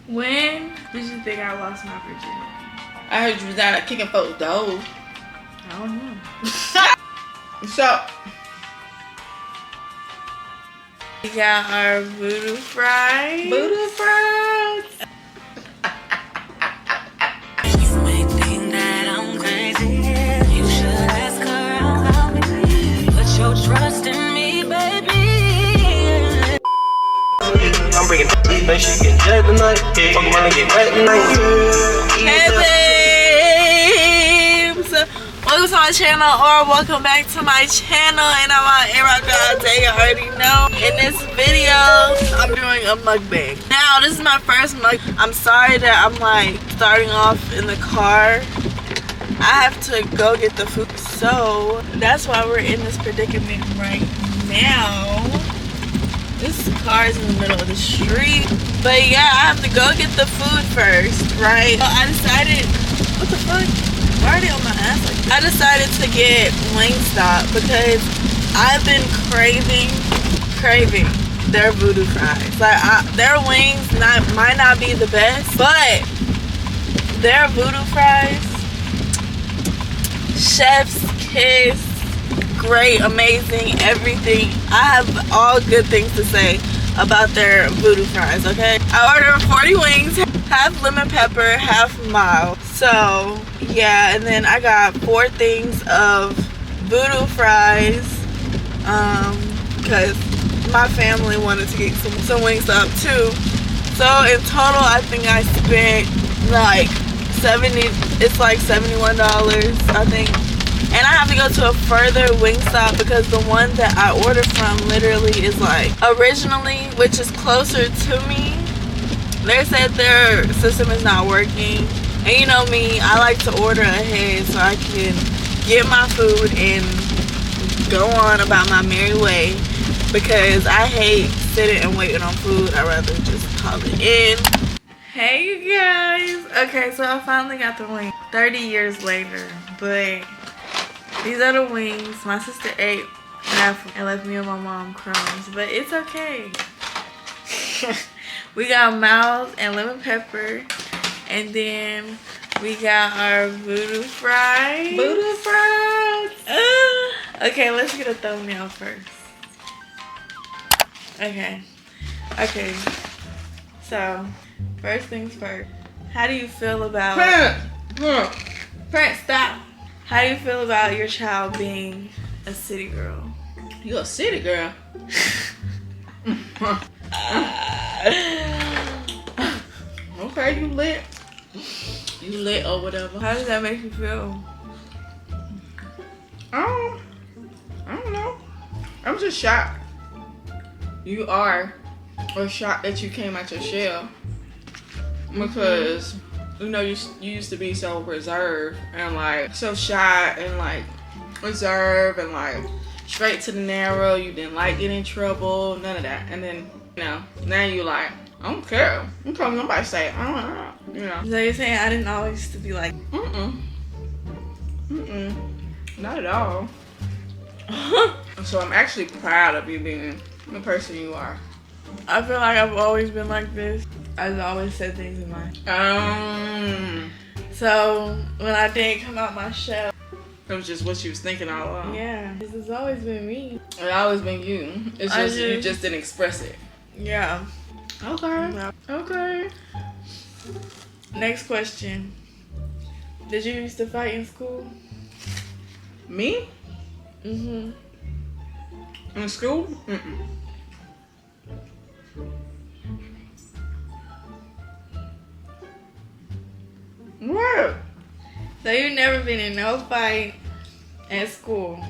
When did you think I lost my virginity? I heard you was out there kicking folks' doors. I don't know. So, We got our voodoo fries. voodoo fries. You may think that I'm crazy. You should ask her about me. Put your trust in me, baby. I'm bringing these, make sure you get jet tonight. Fuck around and get wet tonight. Hey babes! Welcome to my channel, or welcome back to my channel. And I'm on A-Rock Day, you already know. In this video, I'm doing a mukbang. Now, this is my first mug. I'm sorry that I'm like starting off in the car. I have to go get the food, so that's why we're in this predicament right now. This car is in the middle of the street, but yeah, I have to go get the food first, right? So I decided, what the fuck? Why are they on my ass like that? I decided to get Wingstop because I've been craving their voodoo fries. Like their wings might not be the best, but their voodoo fries, chef's kiss. Great, amazing, everything. I have all good things to say about their voodoo fries, okay? I ordered 40 wings, half lemon pepper, half mild. So, yeah, and then I got 4 things of voodoo fries, because my family wanted to get some Wingstop too. So, in total, I think I spent like it's like $71, I think. And I have to go to a further Wingstop because the one that I ordered from literally is like originally, which is closer to me. They said their system is not working. And you know me, I like to order ahead so I can get my food and go on about my merry way, because I hate sitting and waiting on food. I'd rather just call it in. Hey you guys. Okay, so I finally got the wing 30 years later, but these are the wings. My sister ate half and left me and my mom crumbs, but it's okay. We got mild and lemon pepper, and then we got our voodoo fries. Voodoo fries. Okay, let's get a thumbnail first. Okay. So, first things first. How do you feel about... Prince, stop. How do you feel about your child being a city girl? You a city girl? Okay, you lit. You lit or whatever. How does that make you feel? I don't know. I'm just shocked. You are shocked that you came out your shell, because you know you used to be so reserved and like so shy and like reserved and like straight to the narrow. You didn't like getting in trouble, none of that. And then now you like, I don't care. I'm telling nobody say I don't know. So you're saying I didn't always used to be like Not at all. So I'm actually proud of you being the person you are. I feel like I've always been like this. I've always said things in my So when I didn't come out my shell, it was just what you was thinking all along. yeah, this has always been me. It's always been you. It's just you just didn't express it. Yeah. Okay. Yeah. Okay. Next question. Did you used to fight in school? Me? In school? What? So you've never been in no fight at school?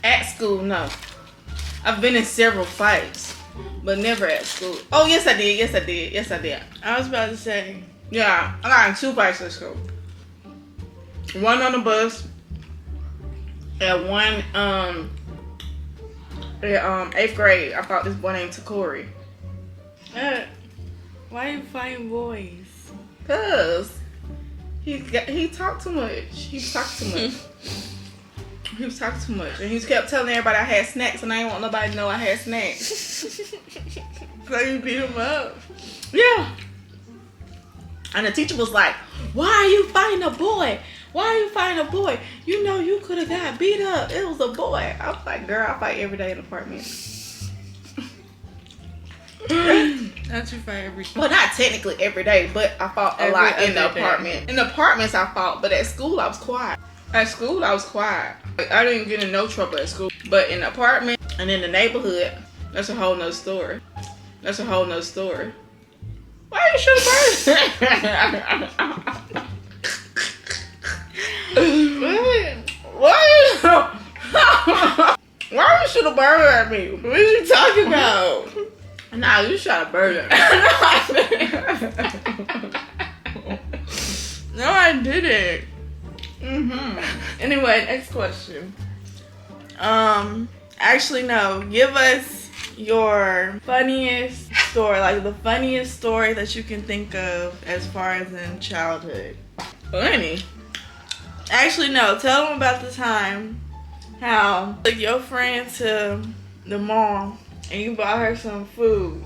At school, no. I've been in several fights, but never at school. Oh, yes I did. Yes I did. Yes I did. I was about to say. Yeah, I got in 2 fights at school. One on the bus, and one in 8th grade. I fought this boy named Takori. Why are you fighting boys? Cause he talked too much. He talked too much. He was talking too much. And he kept telling everybody I had snacks, and I didn't want nobody to know I had snacks. So you beat him up? Yeah. And the teacher was like, why are you fighting a boy? Why are you fighting a boy? You know you could have got beat up. It was a boy. I was like, girl, I fight every day in the apartment. Not you fight every day. Well, not technically every day, but I fought a lot in the apartment. In the apartments, I fought, but at school, I was quiet. At school, I was quiet. Like, I didn't get in no trouble at school. But in the apartment and in the neighborhood, that's a whole nother story. That's a whole nother story. Why are you shooting birds? Why are you shooting a bird at me? What are you talking about? Nah, you shot a bird at me. No, I didn't. Anyway, next question. Actually, no. Give us your funniest story, like the funniest story that you can think of as far as in childhood. Funny? Actually, no. Tell them about the time how took your friend to the mall and you bought her some food.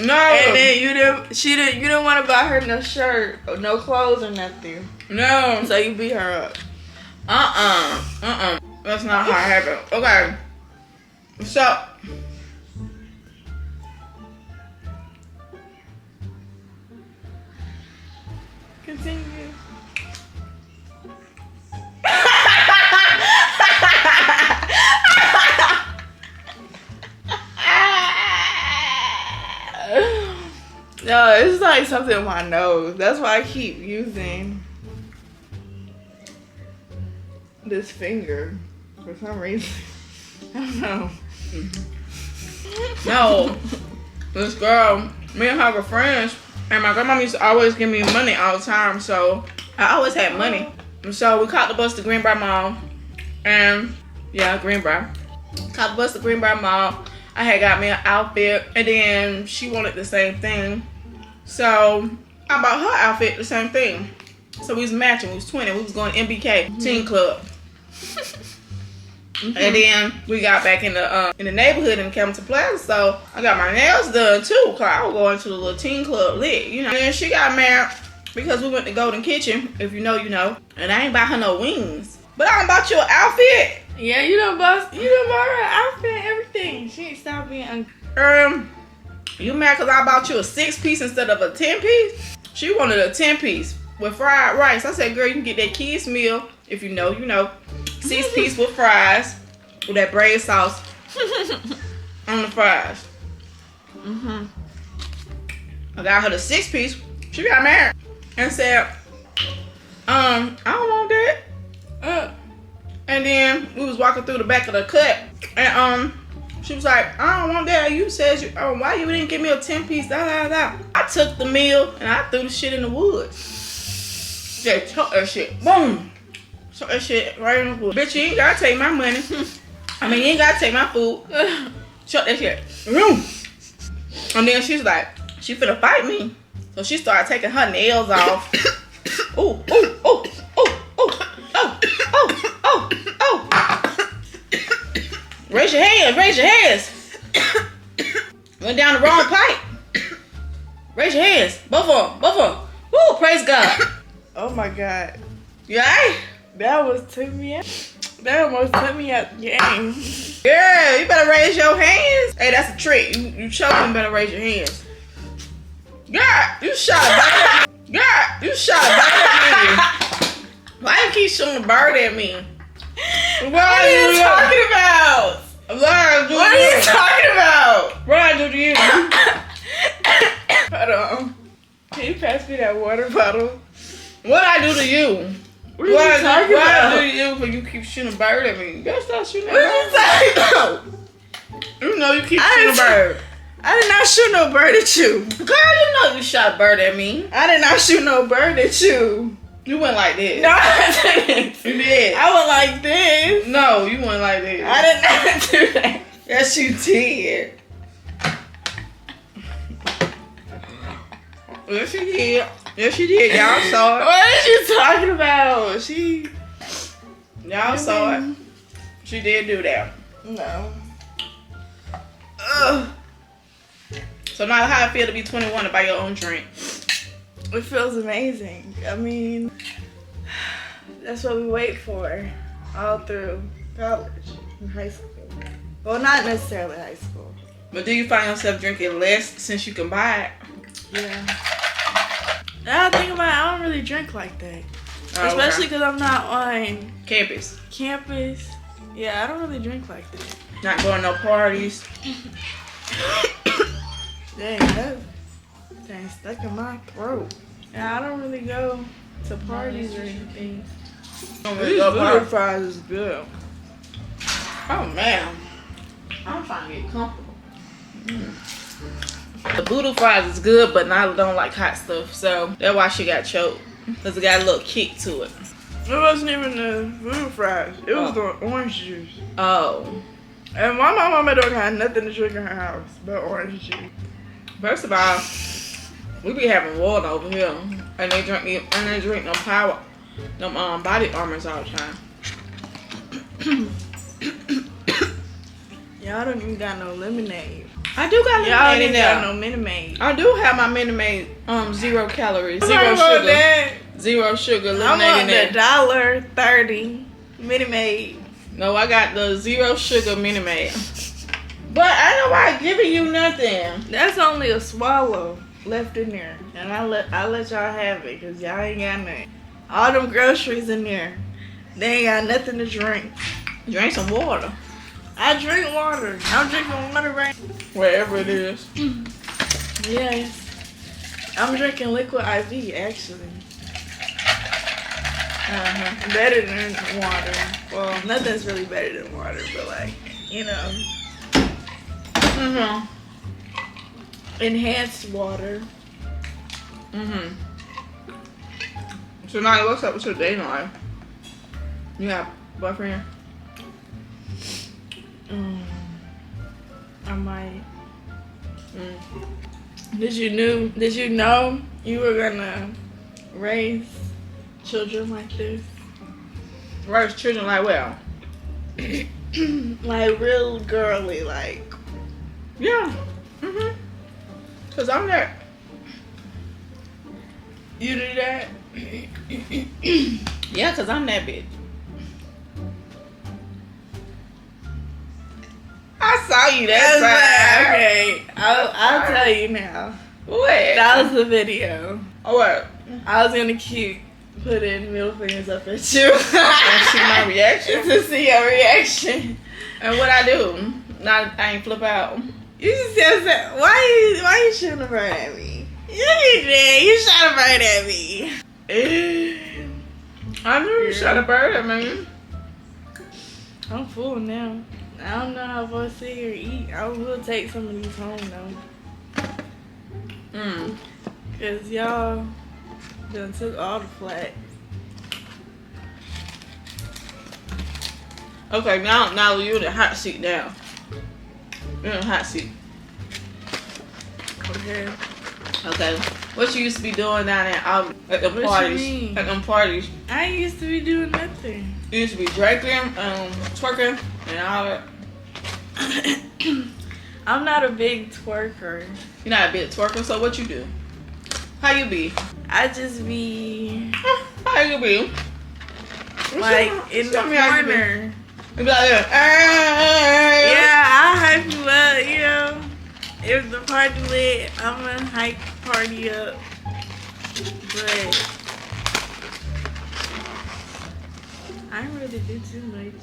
No. And then you didn't want to buy her no shirt or no clothes or nothing. No. So you beat her up. That's not how it happened. Okay. So. Continue. No, it's like something in my nose. That's why I keep using this finger for some reason. I don't know. No. This girl, me and her were friends, and my grandma used to always give me money all the time, so I always had money. And so we caught the bus to Greenbrier Mall, and yeah, Greenbrier. Caught the bus to Greenbrier Mall. I had got me an outfit, and then she wanted the same thing. So I bought her outfit the same thing. So we was matching. We was 20. We was going to MBK Teen Club. And then we got back in the neighborhood in Campbellton Plaza. So I got my nails done too, cause I was going to the little teen club lit, you know. And then she got mad because we went to Golden Kitchen. If you know, you know. And I ain't buy her no wings, but I done bought you an outfit. Yeah, you done bought her an outfit and everything. She ain't stopped being You mad cause I bought you a 6-piece instead of a 10-piece? She wanted a 10-piece with fried rice. I said, girl, you can get that kids meal. If you know, you know. 6-piece with fries, with that braised sauce on the fries. I got her the 6-piece. She got mad and said, I don't want that. And then we was walking through the back of the cut, and she was like, I don't want that. You said why you didn't give me a 10-piece? I took the meal and I threw the shit in the woods. Yeah, chuck that shit. Boom. Chuck that shit right in the woods. Bitch, you ain't gotta take my money. I mean, you ain't gotta take my food. Chuck that shit. And then she's like, she finna fight me. So she started taking her nails off. Ooh, ooh, ooh, ooh, ooh, oh, oh, oh, oh. Raise your hands, raise your hands. Went down the wrong pipe. Raise your hands. Both of them, both of them. Woo, praise God. Oh my God. You alright? That almost took me out the game. Girl, you better raise your hands. Hey, that's a trick. You choking, better raise your hands. God, you shot a bird at me. God, you shot a bird at me. Why you keep shooting a bird at me? What are you talking about? What are you talking about? What I do to you? Hold on. Can you pass me that water bottle? What I do to you? What are you talking What about? I do to you when you keep shooting a bird at me? You better stop shooting What that are you talking about? bird. You know you keep shooting a bird. I did not shoot no bird at you. Girl, you know you shot a bird at me. I did not shoot no bird at you. You went like this. No, I didn't. You did. I went like this. No, you went like this. I did not do that. Yes, you did. Yes, she did. Yes, she did. Y'all saw it. What are you talking about? Y'all saw it. She did do that. No. Ugh. So now how it feel to be 21 to buy your own drink? It feels amazing. I mean, that's what we wait for all through college and high school. Well, not necessarily high school. But do you find yourself drinking less since you can buy it? Yeah. Now I think about it, I don't really drink like that. Oh, Especially because I'm not on campus. Yeah, I don't really drink like that. Not going to no parties. Dang, that thing stuck in my throat. Yeah, I don't really go to parties or anything. These burger fries is good. Oh man, I'm trying to get comfortable. The boodle fries is good, but I don't like hot stuff, so that's why she got choked. Cause it got a little kick to it. It wasn't even the food fries. It was the orange juice. Oh. And my mama don't have nothing to drink in her house but orange juice. First of all, we be having water over here, and they drink them power, them body armors all the time. Y'all don't even got no lemonade. I do got Y'all lemonade in ain't there. got no Minute Maid. I do have my Minute Maid, 0 calories, I'm 0 talking about sugar, that. 0 sugar I lemonade in want there. the $1.30 Minute Maid. No, I got the 0 sugar Minute Maid. But I know why I'm giving you nothing. That's only a swallow left in there, and I let y'all have it because y'all ain't got nothing. All them groceries in there, they ain't got nothing to drink. Drink some water. I drink water. I'm drinking water right. Wherever it is. Yes, I'm drinking liquid IV actually. Uh-huh. Better than water. Well, nothing's really better than water, but like, you know, Mm-hmm. enhanced water. Mm-hmm. So now what's up with your dating life? You got a boyfriend? I might. Mm. Did you know you were gonna raise children like this? Raise children like well? Like real girly, like. Yeah. Mm-hmm. Cause I'm that. You do that? Yeah, cause I'm that bitch. I saw you that time. Okay, I'll tell you now. What? That was the video. Oh, what? I was gonna put in middle fingers up at you. And see my reaction. To see your reaction. And what I do? Not I ain't flip out. You just said, why you shooting a bird at me? You did. You shot a bird at me. I knew you shot a bird at me. I'm full now. I don't know how to sit here and eat. I will take some of these home though. Cause y'all done took all the flat. Okay, now you're in the hot seat now. You're in the hot seat. Okay. Okay. What you used to be doing down there at the What you parties? mean? At them parties. I ain't used to be doing nothing. You used to be drinking, twerking, and all that. I'm not a big twerker. You're not a bit twerker, so what you do? How you be? I just be How you be? like in the Tell me how you be. corner. You be like, Yeah, I'll hype you up, you know. If the party lit, I'm gonna hype the party up. But I don't really do too much.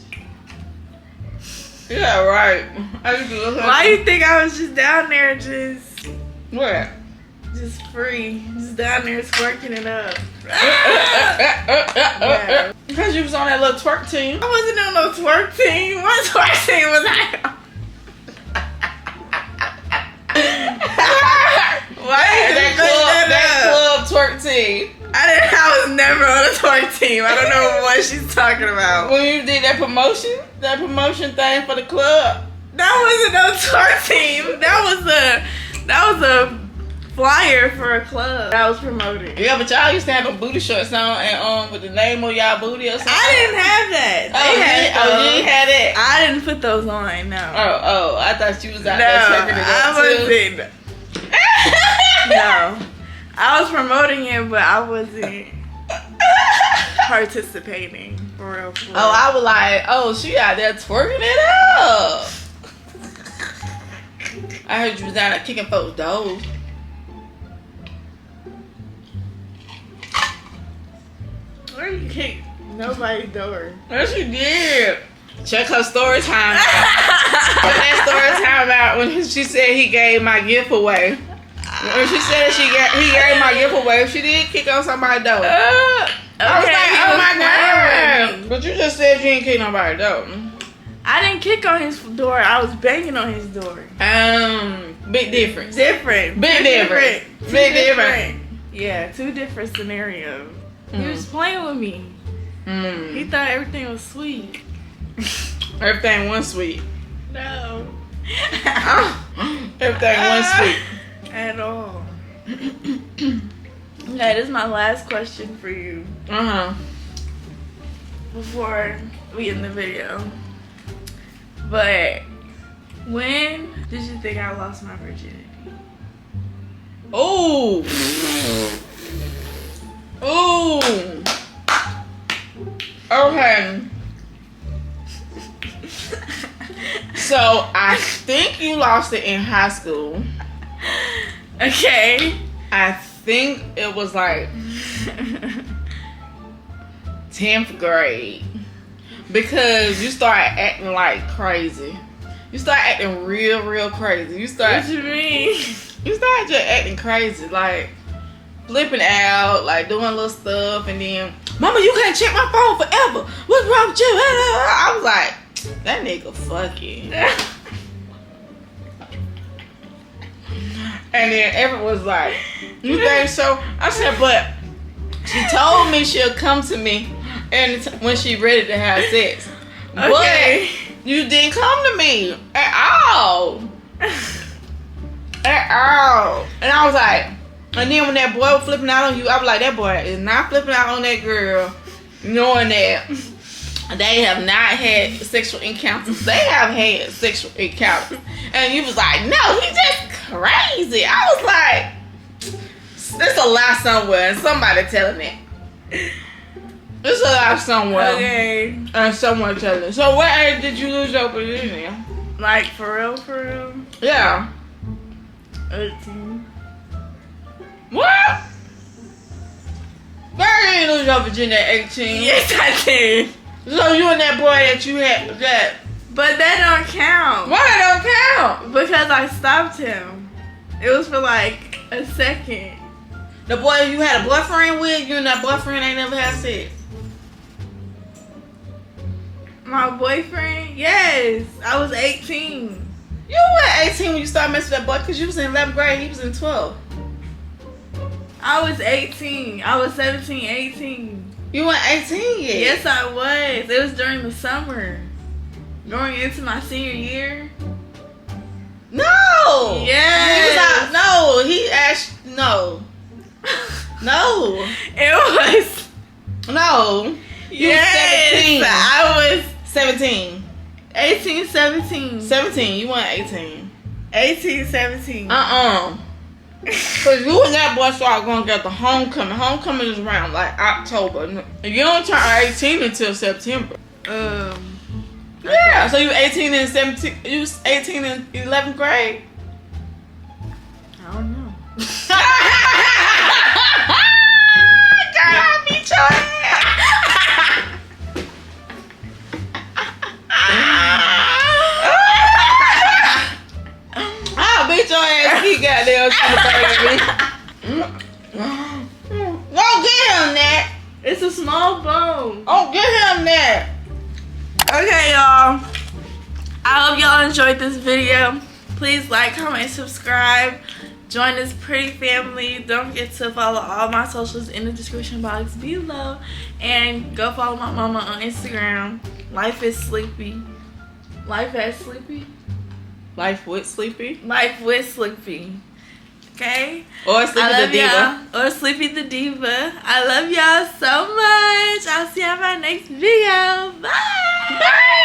Yeah, right. How you do? Why you think I was just down there just What? free? Just down there squirking it up. Because you was on that little twerk team. I wasn't on no twerk team. What twerk team was I on? Why you just bring that club twerk team. I was never on a twerk team. I don't know what she's talking about. When you did that promotion thing for the club. That wasn't no twerk team. That was a flyer for a club that I was promoting. Yeah, but y'all used to have a booty shorts on and with the name of y'all booty or something. I didn't have that. They had you didn't have that? I didn't put those on, no. Oh, I thought you was out there checking it out wasn't. No. I was promoting it, but I wasn't participating for real. Oh, I was like, oh, she out there twerking it up. I heard you was down there kicking folks' doors. Where you kick nobody's door? Yes, you did. Check her story time out. Check that story time out when she said he gave my gift away. When she said he gave my gift away, she did kick on somebody's door. I was like, oh my God. But you just said you didn't kick nobody's door. I didn't kick on his door. I was banging on his door. Big difference. Different. Big difference. Big different. Yeah, 2 different scenarios. He was playing with me. He thought everything was sweet. Everything was sweet. No. Everything was sweet. At all. Okay, this is my last question for you. Before we end the video. But when did you think I lost my virginity? Ooh. Ooh. Okay. So I think you lost it in high school. Okay. I think it was like 10th grade. Because you started acting like crazy. You started acting real crazy. What you mean? You started just acting crazy, like flipping out, like doing little stuff, and then, Mama, you can't check my phone forever. What's wrong with you? I was like, that nigga fucking. And then Everett was like, you think so? I said, but she told me she'll come to me and when she ready to have sex. Okay. But you didn't come to me at all. At all. And I was like, and then when that boy was flipping out on you, I was like, that boy is not flipping out on that girl, knowing that they have not had sexual encounters. They have had sexual encounters. And you was like, no, he's just crazy. I was like, there's a lie somewhere, and somebody telling it. There's a lie somewhere. Okay. And someone telling it. So what age did you lose your virginity? Like, for real? Yeah. 18. What? Girl, you didn't lose your virginity at 18. Yes, I did. So you and that boy that you had that. But that don't count. Why that don't count? Because I stopped him. It was for like a second. The boy you had a boyfriend with, you and that boyfriend ain't never had sex. My boyfriend? Yes. I was 18. You were 18 when you started messing with that boy because you was in 11th grade, he was in 12th. I was 18. I was 17, 18. You weren't 18 yet. Yes, I was. It was during the summer. Going into my senior year. No. Yes. He was out. No, he asked. No. No. It was. No. You Yes. was 17. I was 17. 18, 17. 17. You weren't 18. 18, 17. Cause you and that boy started going to get the homecoming. Homecoming is around like October. You don't turn 18 until September. Yeah. So you 18 and 17. You was 18 in 11th grade. I don't know. Girl, I'll beat your ass. I'll beat your ass. He got there to the baby. Go get him that. It's a small bone. Oh, get him that. Okay, y'all. I hope y'all enjoyed this video. Please like, comment, and subscribe. Join this pretty family. Don't forget to follow all my socials in the description box below. And go follow my mama on Instagram. Life is Sleepy. Life as Sleepy? Life with Sleepy. Life with Sleepy. Okay? Or Sleepy the Diva. Or Sleepy the Diva. I love y'all so much. I'll see you on my next video. Bye. Bye.